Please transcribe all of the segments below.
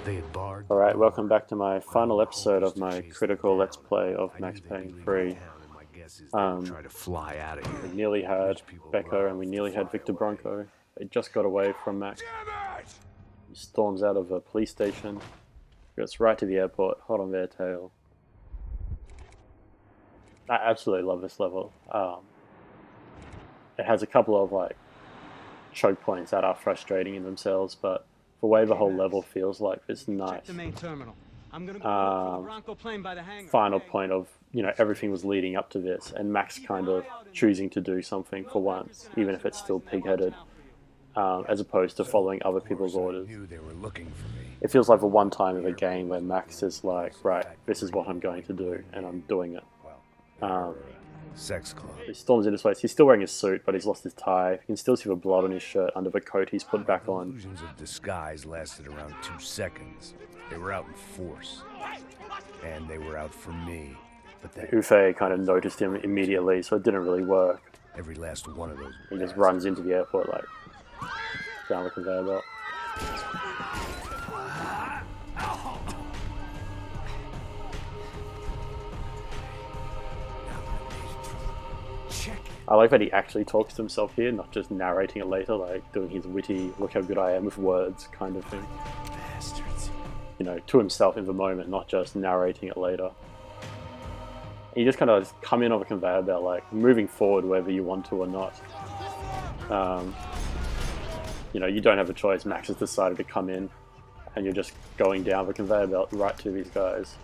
They had barred. Alright, welcome back to my final episode of my critical Let's Play of Max Payne 3. Try to fly out of here. We nearly had Becco and we nearly had Victor Bronco. They just got away from Max. He storms out of a police station, goes right to the airport, hot on their tail. I absolutely love this level. It has a couple of like choke points that are frustrating in themselves, but the way the whole level feels like this nice final point of, you know, everything was leading up to this, and Max kind of choosing to do something for once, even if it's still pig-headed, as opposed to following other people's orders. It feels like the one time of a game where Max is like, right, this is what I'm going to do, and I'm doing it. Sex club. He storms into his place. He's still wearing his suit, but he's lost his tie. You can still see the blood on his shirt under the coat he's put back on. Illusions of disguise lasted around 2 seconds. They were out in force. And they were out for me. But that Ufe kind of noticed him immediately, so it didn't really work. every last one of those. He just runs into the airport like down the conveyor belt. I like that he actually talks to himself here, not just narrating it later, like doing his witty, look how good I am with words kind of thing. Bastards. You know, to himself in the moment, not just narrating it later. You just kind of come in on the conveyor belt, like moving forward whether you want to or not. You know, you don't have a choice. Max has decided to come in, and you're just going down the conveyor belt right to these guys.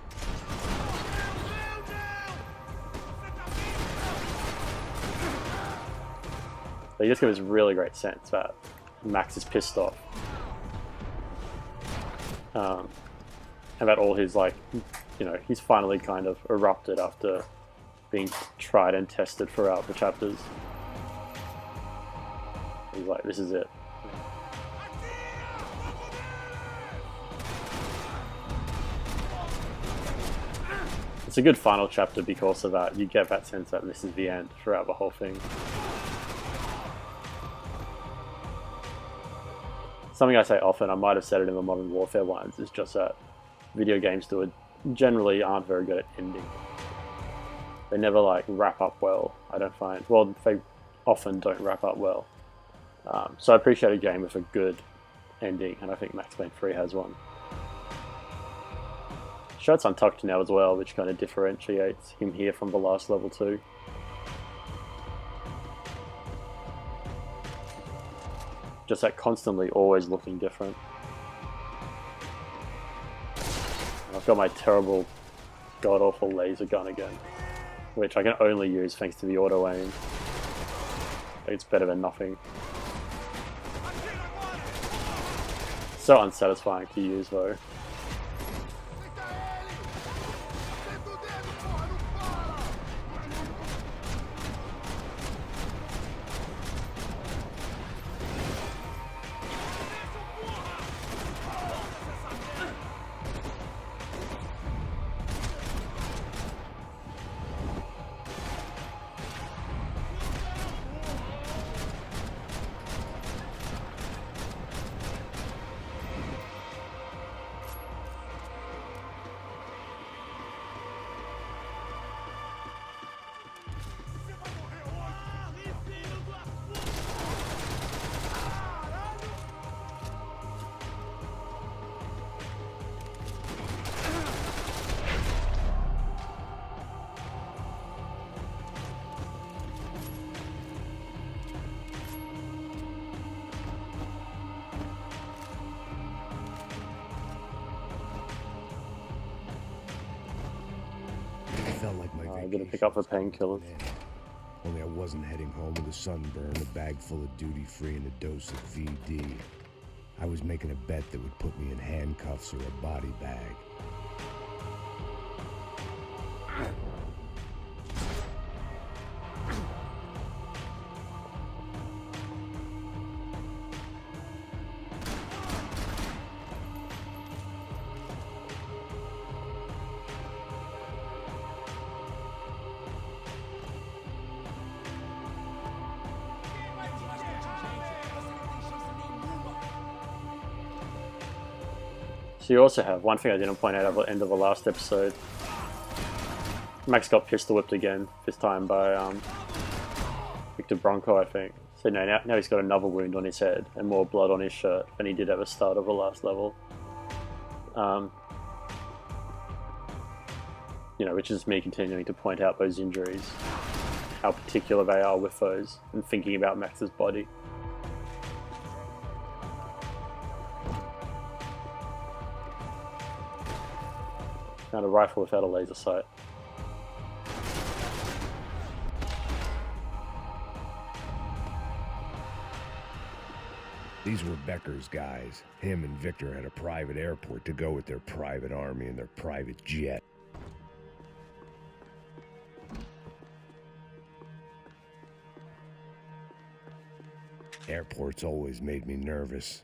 They just give this really great sense that Max is pissed off. And that all his, like, you know, he's finally kind of erupted after being tried and tested throughout the chapters. He's like, this is it. It's a good final chapter because of that. You get that sense that this is the end throughout the whole thing. Something I say often, I might have said it in the Modern Warfare ones, is just that video games generally aren't very good at ending. They never like wrap up well, I don't find. Well, they often don't wrap up well. So I appreciate a game with a good ending, and I think Max Payne 3 has one. Shirt's untucked now as well, which kind of differentiates him here from the last level too. Just that constantly always looking different. I've got my terrible, god-awful laser gun again, which I can only use thanks to the auto-aim. It's better than nothing. So unsatisfying to use though. Felt like my I'm gonna pick up the painkillers. Only I wasn't heading home with a sunburn, a bag full of duty-free, and a dose of VD. I was making a bet that would put me in handcuffs or a body bag. So you also have, one thing I didn't point out at the end of the last episode, Max got pistol whipped again, this time by Victor Bronco, I think. So now he's got another wound on his head and more blood on his shirt than he did at the start of the last level. You know, which is me continuing to point out those injuries, how particular they are with those, and thinking about Max's body. Found a rifle without a laser sight. These were Becker's guys. Him and Victor had a private airport to go with their private army and their private jet. Airports always made me nervous.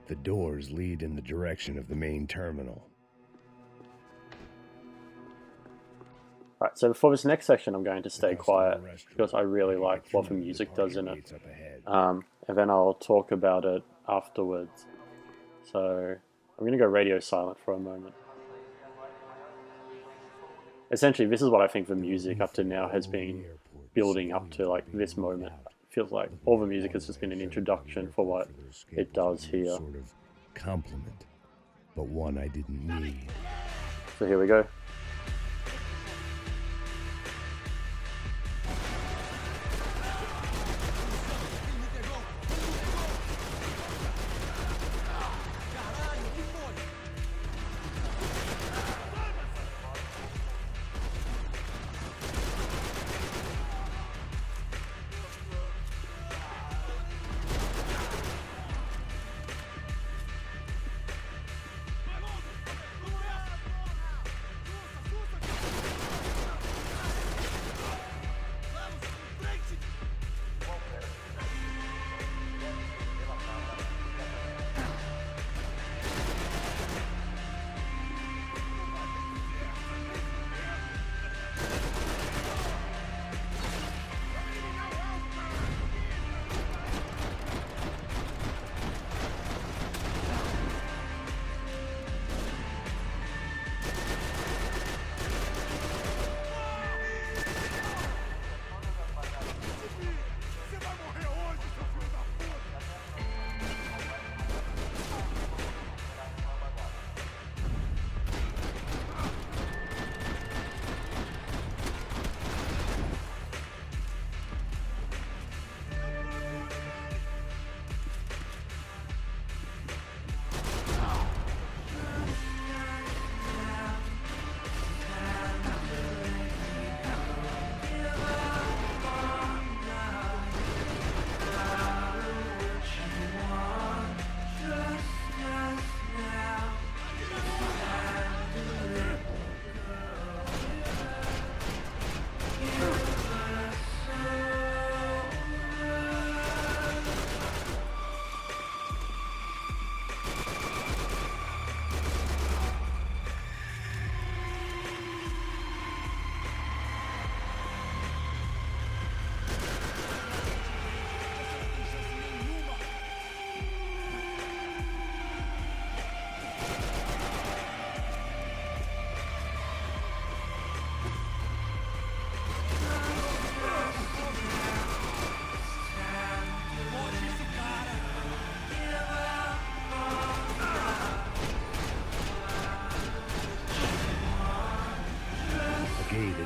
The doors lead in the direction of the main terminal. Right, so for this next section I'm going to stay quiet because I really like what the music does in it. And then I'll talk about it afterwards. So I'm going to go radio silent for a moment. Essentially, this is what I think the music up to now has been building up to, like, this moment. It feels like all the music has just been an introduction for what it does here. Sort of compliment, but one I didn't need. So here we go.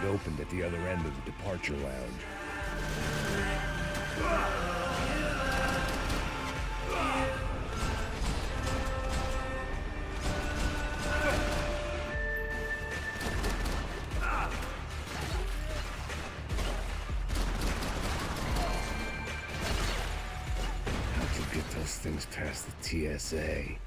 Opened at the other end of the departure lounge. How'd you get those things past the TSA?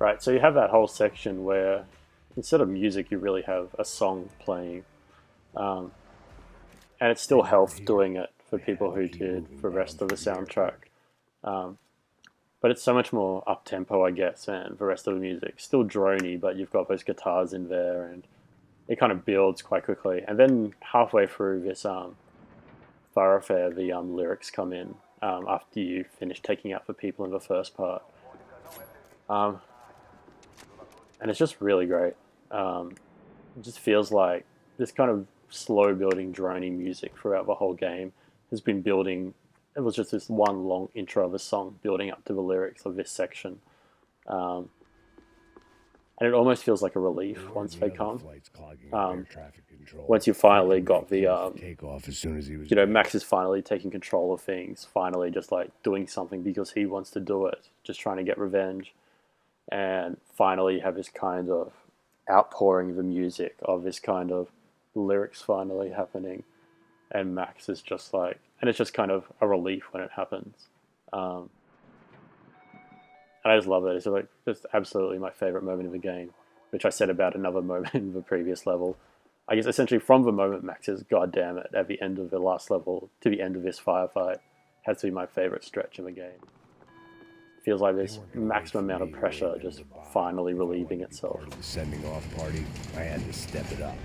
Right, so you have that whole section where instead of music, you really have a song playing. And it's still Health doing it for people who did the rest of the soundtrack. But it's so much more up-tempo, I guess, and the rest of the music. Still droney, but you've got those guitars in there, and it kind of builds quite quickly. And then halfway through this thoroughfare, the lyrics come in after you finish taking out the people in the first part. And it's just really great. It just feels like this kind of slow-building, droney music throughout the whole game has been building. It was just this one long intro of a song building up to the lyrics of this section. And it almost feels like a relief once they come. Once you finally got the, Max is finally taking control of things, finally just like doing something because he wants to do it, just trying to get revenge. And finally you have this kind of outpouring of the music, of this kind of lyrics finally happening. And Max is just like, and it's just kind of a relief when it happens. And I just love it. It's like just absolutely my favorite moment of the game, which I said about another moment in the previous level. I guess essentially from the moment Max says, "God damn it," at the end of the last level to the end of this firefight has to be my favorite stretch in the game. It feels like this maximum amount of pressure just finally relieving itself. The sending off party, I had to step it up.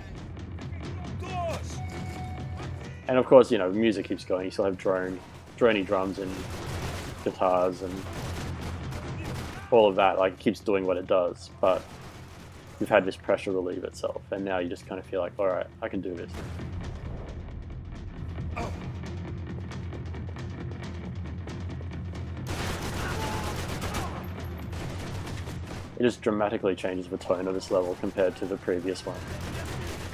And of course, music keeps going. You still have drony drums and guitars and all of that. Like, it keeps doing what it does, but you've had this pressure relieve itself, and now you just kind of feel like, all right, I can do this. It just dramatically changes the tone of this level compared to the previous one,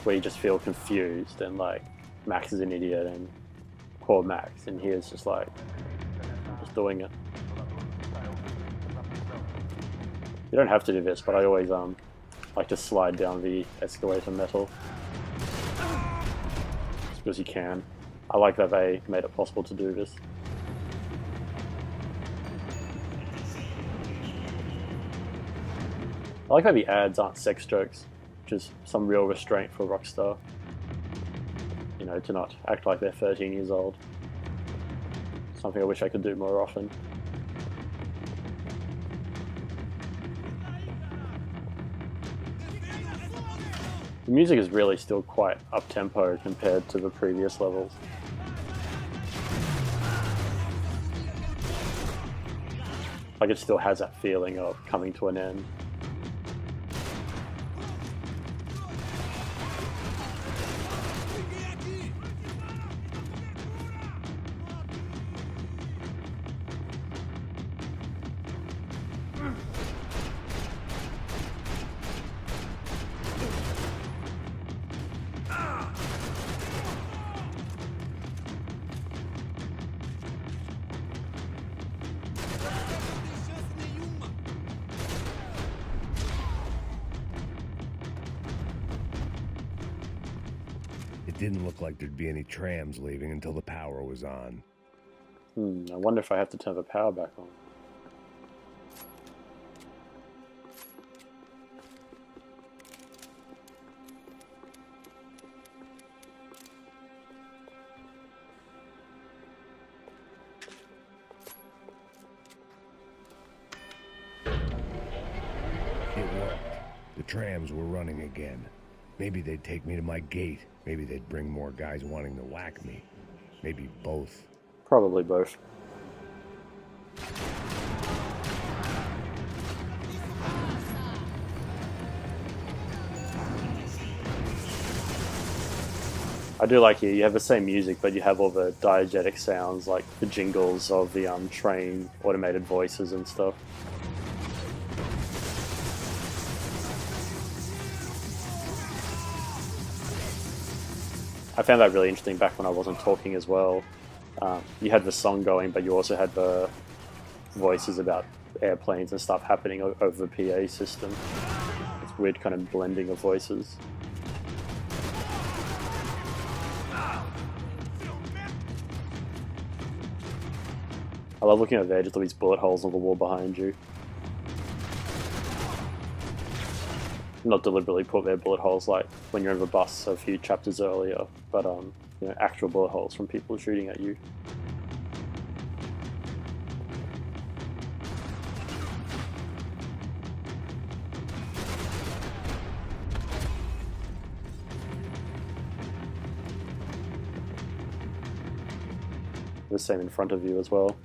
where you just feel confused and like, Max is an idiot and poor Max, and here's just like, just doing it. You don't have to do this, but I always like to slide down the escalator metal. Just because you can. I like that they made it possible to do this. I like how the ads aren't sex jokes, which is some real restraint for Rockstar. To not act like they're 13 years old. Something I wish I could do more often. The music is really still quite up-tempo compared to the previous levels. Like, it still has that feeling of coming to an end. It didn't look like there'd be any trams leaving until the power was on. I wonder if I have to turn the power back on. It worked. The trams were running again. Maybe they'd take me to my gate. Maybe they'd bring more guys wanting to whack me. Maybe both. Probably both. I do like you have the same music, but you have all the diegetic sounds, like the jingles of the train automated voices and stuff. I found that really interesting back when I wasn't talking as well. You had the song going, but you also had the voices about airplanes and stuff happening over the PA system. It's weird kind of blending of voices. I love looking over there, just all these bullet holes on the wall behind you. not deliberately put their bullet holes like when you're in the bus a few chapters earlier, but you know, actual bullet holes from people shooting at you. The same in front of you as well.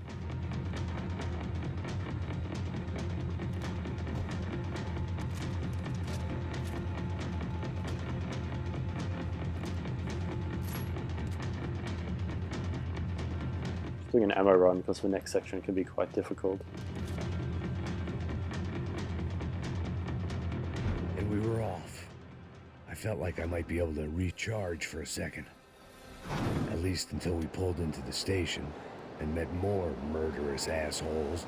Doing an ammo run because the next section can be quite difficult. And we were off. I felt like I might be able to recharge for a second. At least until we pulled into the station and met more murderous assholes.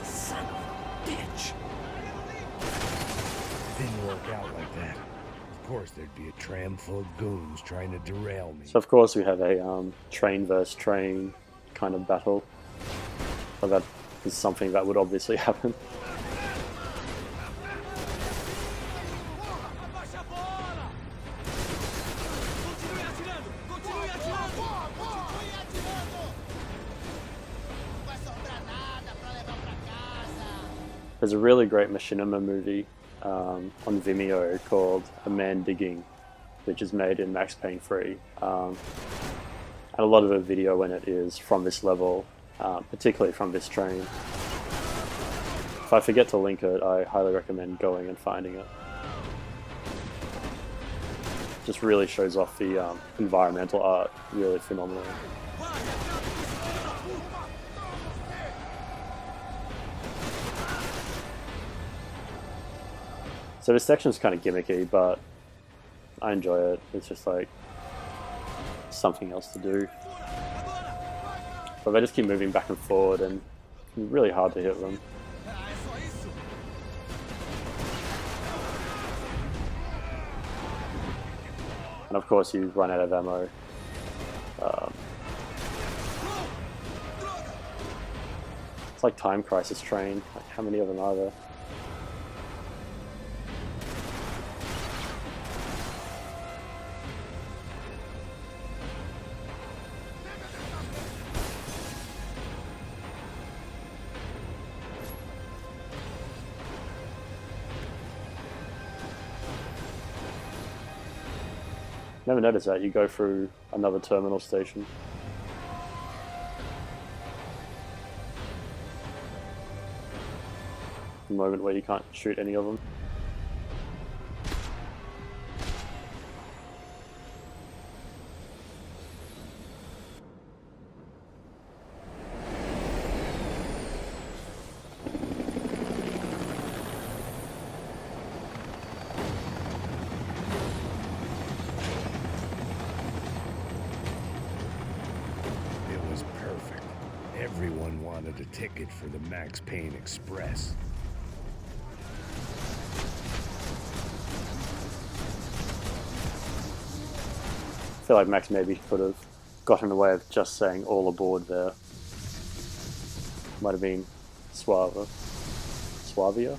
Son of a bitch! Didn't work out like that. Of course, there'd be a tram full of goons trying to derail me. So of course we have a train versus train kind of battle. But that is something that would obviously happen. There's a really great machinima movie on Vimeo called A Man Digging, which is made in Max Payne 3. And a lot of the video in it is from this level, particularly from this train. If I forget to link it, I highly recommend going and finding it. Just really shows off the environmental art really phenomenally. So this section's kind of gimmicky, but I enjoy it. It's just like something else to do. But they just keep moving back and forward, and it's really hard to hit them. And of course you run out of ammo. It's like Time Crisis Train. Like, how many of them are there? Never noticed that. You go through another terminal station. A moment where you can't shoot any of them. Everyone wanted a ticket for the Max Payne Express. I feel like Max maybe could have gotten away with just saying all aboard there. Might have been suave. Suavia?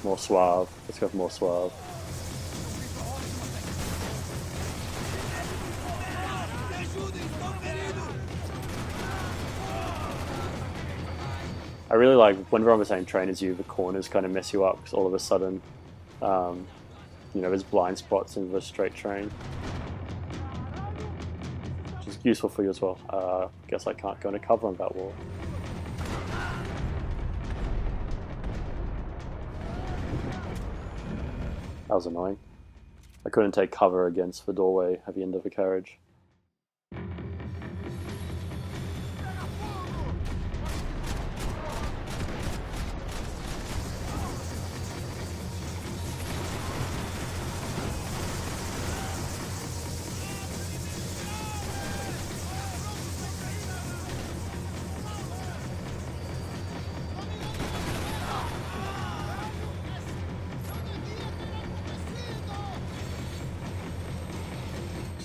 More suave. Let's go for more suave. I really like when we're on the same train as you, the corners kind of mess you up because all of a sudden, you know, there's blind spots in the straight train. Which is useful for you as well. Guess I can't go into cover on that wall. That was annoying. I couldn't take cover against the doorway at the end of the carriage.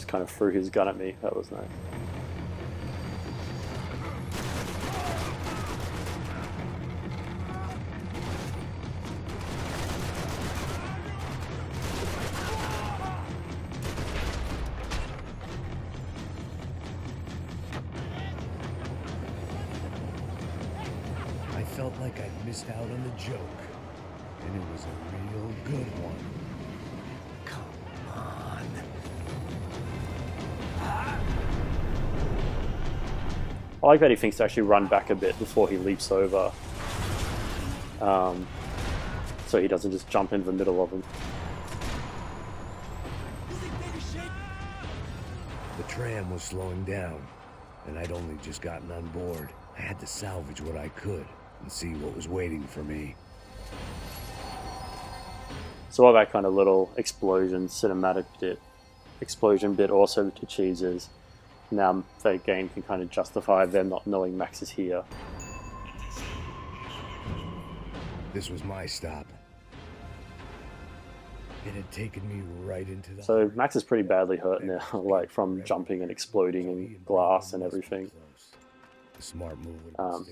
Kind of threw his gun at me. That was nice. felt like I'd missed out on the joke, and it was a real good one. Come on. I like that he thinks to actually run back a bit before he leaps over. So he doesn't just jump into the middle of them. The tram was slowing down, and I'd only just gotten on board. I had to salvage what I could and see what was waiting for me. So all that kind of little explosion bit also to cheese is now the game can kind of justify them not knowing Max is here. This was my stop. It had taken me right into the... So Max is pretty badly hurt now, like from jumping and exploding and glass and everything. The smart move.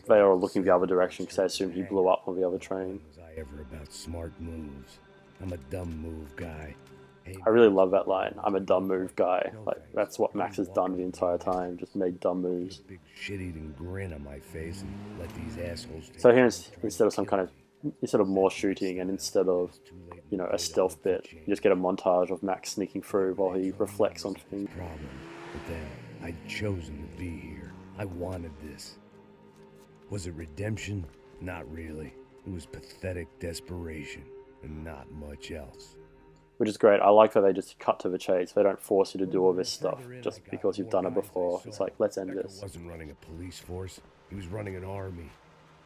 They are looking the other direction because they assume he blew up on the other train. Was I ever about smart moves? I'm a dumb move guy. Hey, I really love that line. I'm a dumb move guy. Like that's what Max has done the entire time, just made dumb moves. big shit-eating grin on my face and let these assholes... So here, instead of more shooting and instead of, you know, a stealth bit, you just get a montage of Max sneaking through while he reflects on things. Problem. But then I'd chosen to be here. I wanted this. Was it redemption? Not really. It was pathetic desperation and not much else. Which is great. I like that they just cut to the chase. They don't force you to do all this stuff just because you've done it before. It's like, let's end this. Wasn't running a police force. He was running an army.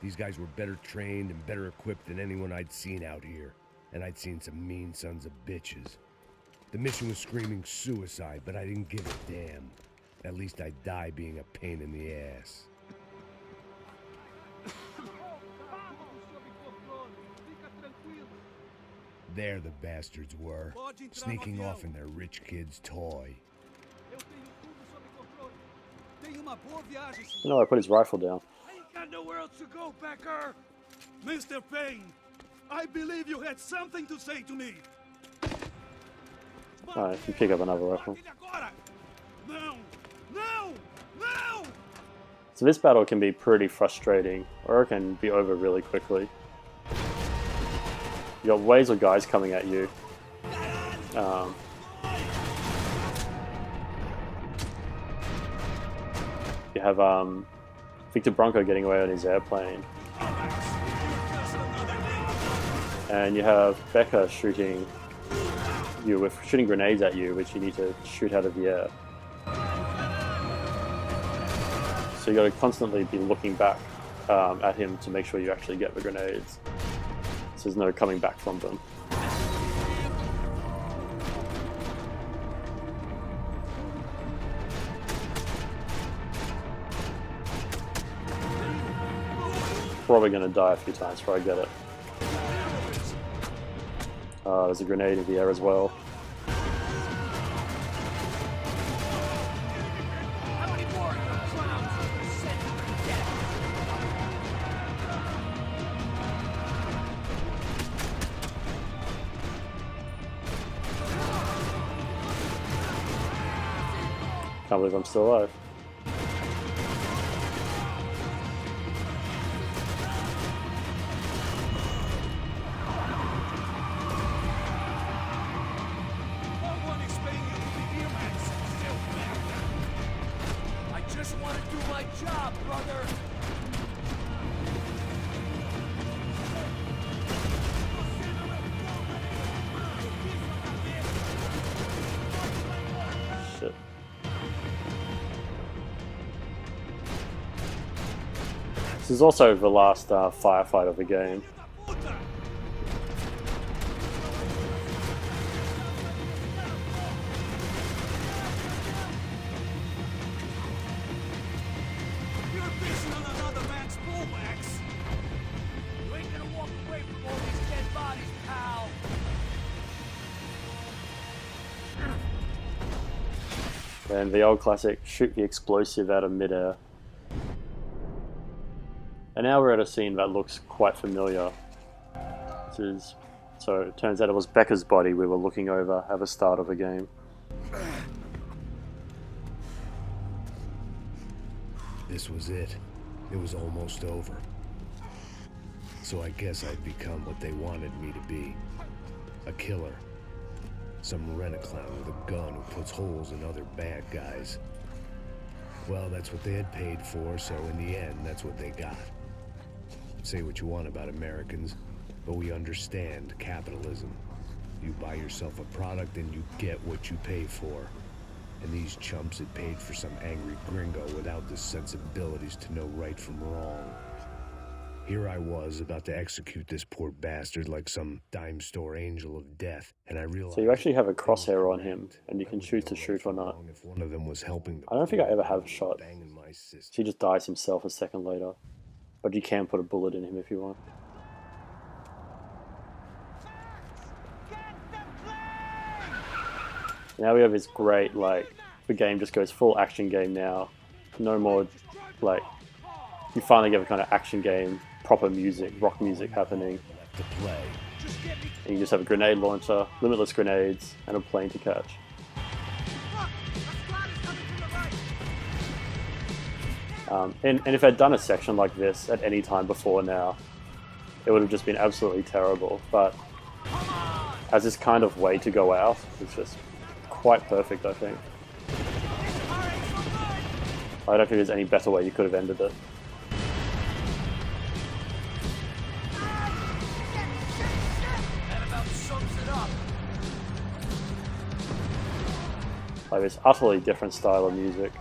These guys were better trained and better equipped than anyone I'd seen out here. And I'd seen some mean sons of bitches. The mission was screaming suicide, but I didn't give a damn. At least I'd die being a pain in the ass. There the bastards were, sneaking off in their rich kid's toy. No, I put his rifle down. I ain't got nowhere else to go, Becker. Mr. Payne, I believe you had something to say to me. Alright, you pick up another rifle. No! No! No! So this battle can be pretty frustrating, or it can be over really quickly. You got waves of guys coming at you. You have Victor Bronco getting away on his airplane. And you have Becca shooting grenades at you, which you need to shoot out of the air. So you got to constantly be looking back at him to make sure you actually get the grenades. So there's no coming back from them. Probably going to die a few times before I get it. There's a grenade in the air as well. Can't believe I'm still alive. I just want to do my job, brother. Shit. This is also the last firefight of the game. You're fishing on another man's bull, Max. You ain't gonna walk away from all these dead bodies, pal. And the old classic, shoot the explosive out of midair. And now we're at a scene that looks quite familiar. So it turns out it was Becca's body we were looking over at the start of the game. This was it. It was almost over. So I guess I'd become what they wanted me to be. A killer. Some rent-a-clown with a gun who puts holes in other bad guys. Well, that's what they had paid for, so in the end, that's what they got. Say what you want about Americans, but we understand capitalism. You buy yourself a product and you get what you pay for. And these chumps had paid for some angry gringo without the sensibilities to know right from wrong. Here I was about to execute this poor bastard like some dime store angel of death, and I realized... So you actually have a crosshair on him, and you can choose to shoot or not. If one of them was helping I don't think I ever have a shot. banging my sister. He just dies himself a second later. But you can put a bullet in him if you want. Now we have this great, like, the game just goes full action game now. No more, like, you finally get a kind of action game, proper music, rock music happening. To play. And you just have a grenade launcher, limitless grenades, and a plane to catch. And if I'd done a section like this at any time before now, it would have just been absolutely terrible. But as this kind of way to go out, it's just quite perfect, I think. I don't think there's any better way you could have ended it. Like this utterly different style of music.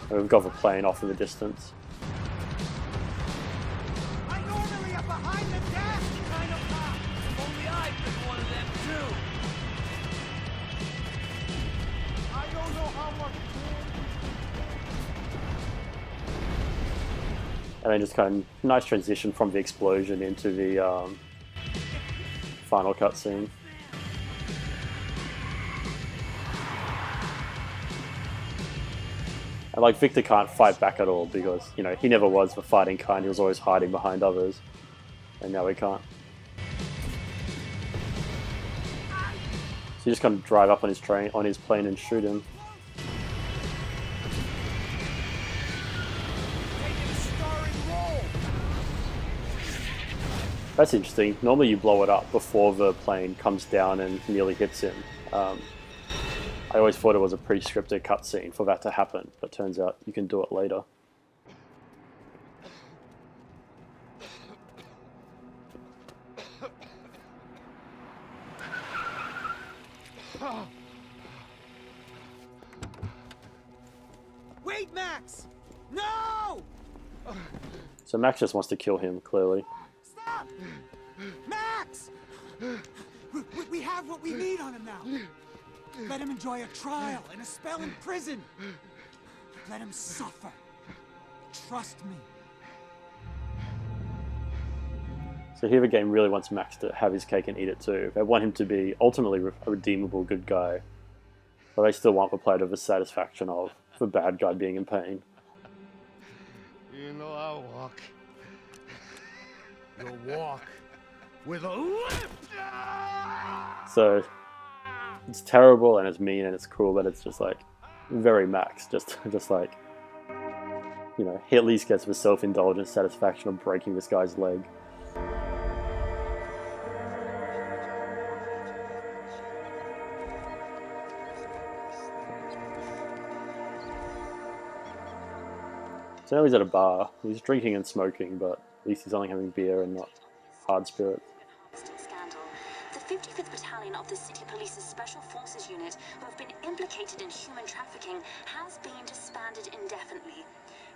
And we've got the plane off in the distance. I normally a behind the desk kind of cop. If only I'd been one of them too. I don't know how much. And then just kind of nice transition from the explosion into the final cutscene. And like Victor can't fight back at all because, you know, he never was the fighting kind, he was always hiding behind others. And now he can't. So you just kind of drive up on his plane and shoot him. That's interesting. Normally you blow it up before the plane comes down and nearly hits him. I always thought it was a pretty scripted cutscene for that to happen, but turns out you can do it later. Wait, Max! No! So Max just wants to kill him, clearly. Stop! Max! We have what we need on him now. Let him enjoy a trial and a spell in prison. Let him suffer. Trust me. So here the game really wants Max to have his cake and eat it too. They want him to be ultimately a redeemable good guy. But they still want the player to have the satisfaction of the bad guy being in pain. You know I'll walk. You'll walk with a limp. So it's terrible and it's mean and it's cruel, but it's just like very Max. Just like, you know, he at least gets the self-indulgent satisfaction of breaking this guy's leg. So now he's at a bar. He's drinking and smoking, but at least he's only having beer and not hard spirits. Scandal. The 55th Battalion of the City Police's Special Forces Unit, who have been implicated in human trafficking, has been disbanded indefinitely.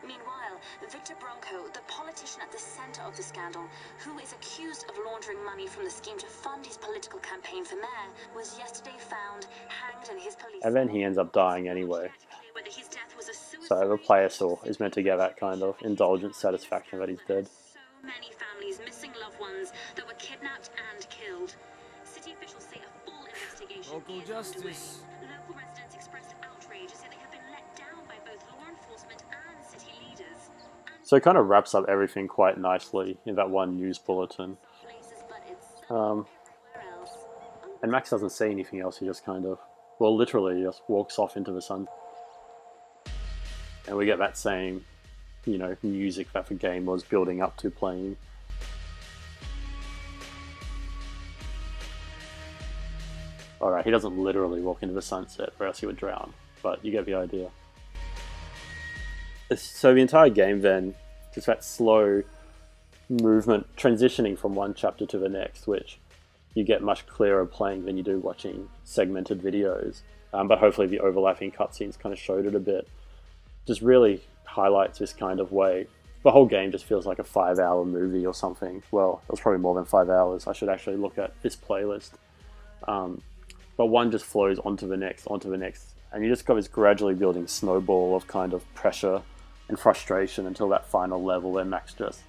Meanwhile, Victor Bronco, the politician at the center of the scandal, who is accused of laundering money from the scheme to fund his political campaign for mayor, was yesterday found hanged in his police... And then he ends up dying anyway. Whether his death was a suicide... So the player still is meant to get that kind of indulgent satisfaction that he's dead. So many families missing loved ones that were kidnapped and killed. City officials say a full investigation Local is justice. underway. Local residents expressed outrage as they have been let down by both law enforcement and city leaders. So it kind of wraps up everything quite nicely in that one news bulletin. Places, but it's so everywhere else. And Max doesn't see anything else, he just kind of, well, literally just walks off into the sun. And we get that same, you know, music that the game was building up to playing. Alright, he doesn't literally walk into the sunset or else he would drown, but you get the idea. So the entire game then, just that slow movement transitioning from one chapter to the next, which you get much clearer playing than you do watching segmented videos. But hopefully the overlapping cutscenes kind of showed it a bit. Just really highlights this kind of way. The whole game just feels like a 5-hour movie or something. Well, it was probably more than 5 hours. I should actually look at this playlist. But one just flows onto the next, and you just got this gradually building snowball of kind of pressure and frustration until that final level where Max just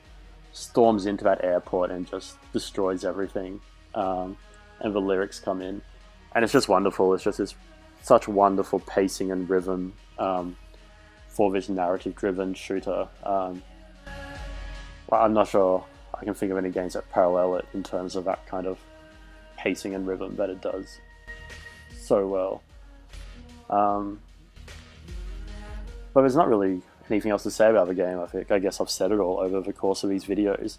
storms into that airport and just destroys everything. And the lyrics come in, and it's just wonderful. It's just this such wonderful pacing and rhythm for this narrative-driven shooter. I'm not sure I can think of any games that parallel it in terms of that kind of pacing and rhythm that it does so well. But there's not really anything else to say about the game. I guess I've said it all over the course of these videos.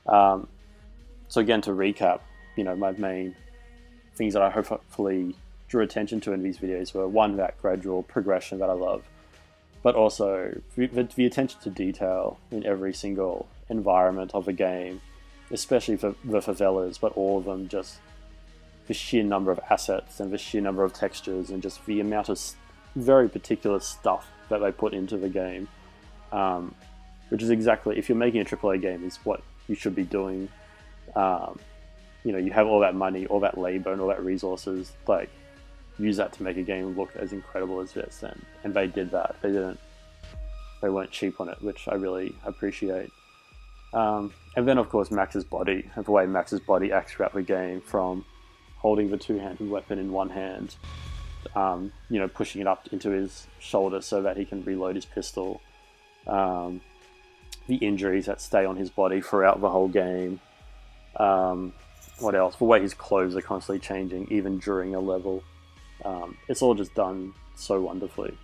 So again, to recap, you know, my main things that I hopefully drew attention to in these videos were, one, that gradual progression that I love, but also the attention to detail in every single environment of the game, especially for the favelas, but all of them, just the sheer number of assets and the sheer number of textures and just the amount of very particular stuff that they put into the game, which is exactly, if you're making a AAA game, is what you should be doing. You know, you have all that money, all that labor, and all that resources, like, use that to make a game look as incredible as this, and they did that. They weren't cheap on it, which I really appreciate. And then, of course, Max's body, and the way Max's body acts throughout the game, from holding the two-handed weapon in one hand, you know, pushing it up into his shoulder so that he can reload his pistol, the injuries that stay on his body throughout the whole game, what else? The way his clothes are constantly changing, even during a level. It's all just done so wonderfully.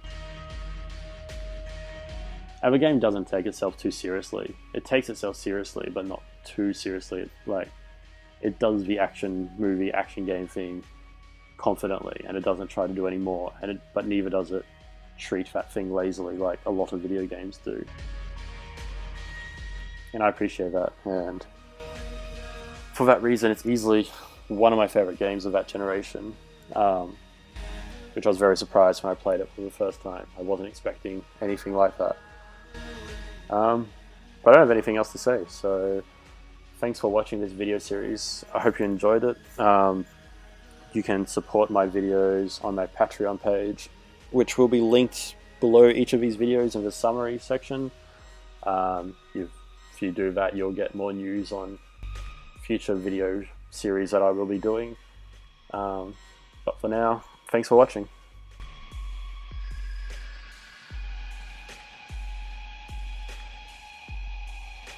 And the game doesn't take itself too seriously. It takes itself seriously, but not too seriously. Like, it does the action game thing confidently, and it doesn't try to do any more. But neither does it treat that thing lazily like a lot of video games do. And I appreciate that. And for that reason, it's easily one of my favorite games of that generation. Which I was very surprised when I played it for the first time. I wasn't expecting anything like that. But I don't have anything else to say, so thanks for watching this video series. I hope you enjoyed it. You can support my videos on my Patreon page, which will be linked below each of these videos in the summary section. If you do that, you'll get more news on future video series that I will be doing. But for now, thanks for watching.